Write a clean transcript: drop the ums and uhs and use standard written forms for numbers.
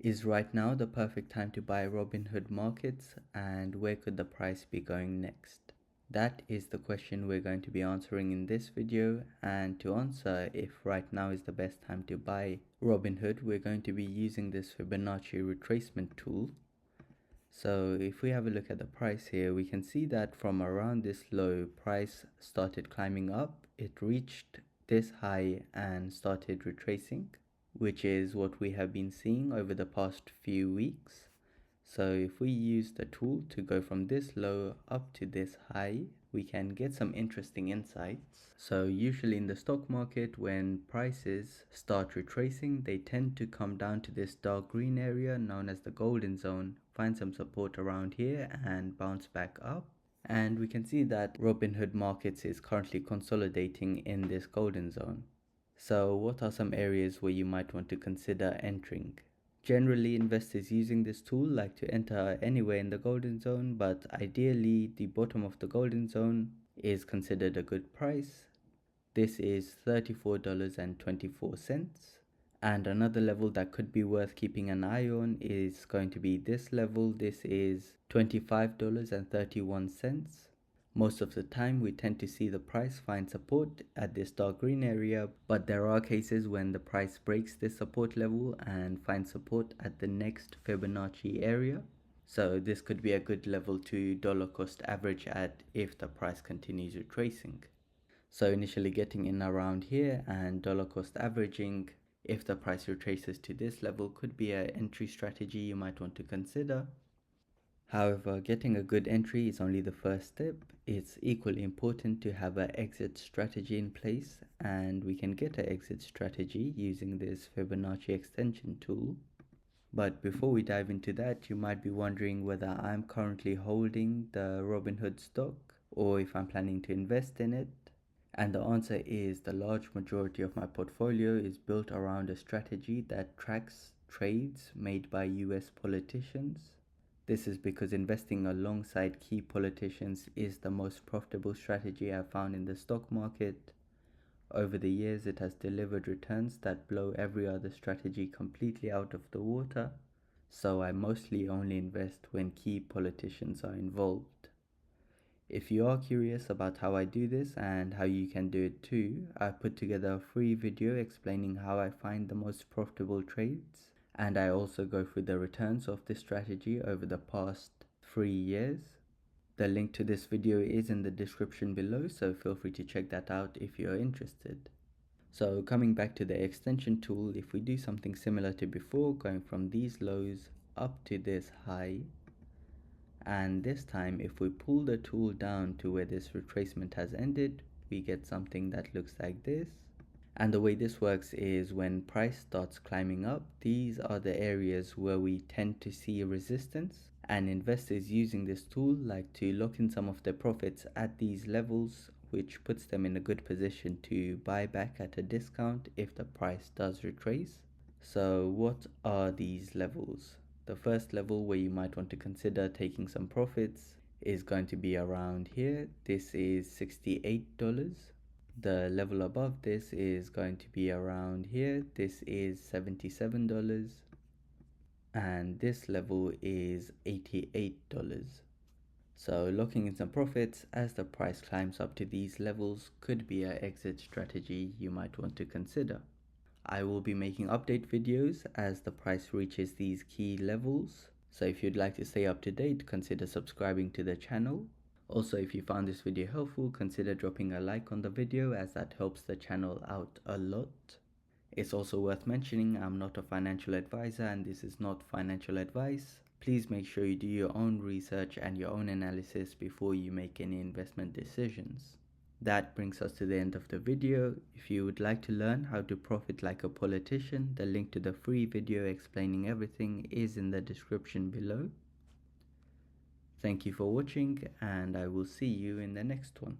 Is right now the perfect time to buy Robinhood markets, and where could the price be going next? That is the question we're going to be answering in this video, and to answer if right now is the best time to buy Robinhood, we're going to be using this Fibonacci retracement tool. So if we have a look at the price here, we can see that from around this low, price started climbing up. It reached this high and started retracing, which is what we have been seeing over the past few weeks. So if we use the tool to go from this low up to this high, we can get some interesting insights. So usually in the stock market, when prices start retracing, they tend to come down to this dark green area known as the golden zone, find some support around here and bounce back up. And we can see that Robinhood Markets is currently consolidating in this golden zone. So what are some areas where you might want to consider entering? Generally, investors using this tool like to enter anywhere in the golden zone, but ideally the bottom of the golden zone is considered a good price. This is $34.24. And another level that could be worth keeping an eye on is going to be this level. This is $25.31. Most of the time we tend to see the price find support at this dark green area, but there are cases when the price breaks this support level and finds support at the next Fibonacci area. So this could be a good level to dollar cost average at if the price continues retracing. So initially getting in around here and dollar cost averaging if the price retraces to this level could be an entry strategy you might want to consider. However, getting a good entry is only the first step. It's equally important to have an exit strategy in place, and we can get an exit strategy using this Fibonacci extension tool. But before we dive into that, you might be wondering whether I'm currently holding the Robinhood stock or if I'm planning to invest in it. And the answer is the large majority of my portfolio is built around a strategy that tracks trades made by US politicians. This is because investing alongside key politicians is the most profitable strategy I've found in the stock market. Over the years, it has delivered returns that blow every other strategy completely out of the water, so I mostly only invest when key politicians are involved. If you are curious about how I do this and how you can do it too, I've put together a free video explaining how I find the most profitable trades. And I also go through the returns of this strategy over the past 3 years. The link to this video is in the description below, so feel free to check that out if you're interested. So coming back to the extension tool, if we do something similar to before, going from these lows up to this high, and this time if we pull the tool down to where this retracement has ended, we get something that looks like this. And the way this works is when price starts climbing up, these are the areas where we tend to see resistance, and investors using this tool like to lock in some of their profits at these levels, which puts them in a good position to buy back at a discount if the price does retrace. So what are these levels? The first level where you might want to consider taking some profits is going to be around here. This is $68. The level above this is going to be around here. This is $77. And this level is $88. So locking in some profits as the price climbs up to these levels could be an exit strategy you might want to consider. I will be making update videos as the price reaches these key levels. So if you'd like to stay up to date, consider subscribing to the channel. Also, if you found this video helpful, consider dropping a like on the video as that helps the channel out a lot. It's also worth mentioning I'm not a financial advisor and this is not financial advice. Please make sure you do your own research and your own analysis before you make any investment decisions. That brings us to the end of the video. If you would like to learn how to profit like a politician, the link to the free video explaining everything is in the description below. Thank you for watching, and I will see you in the next one.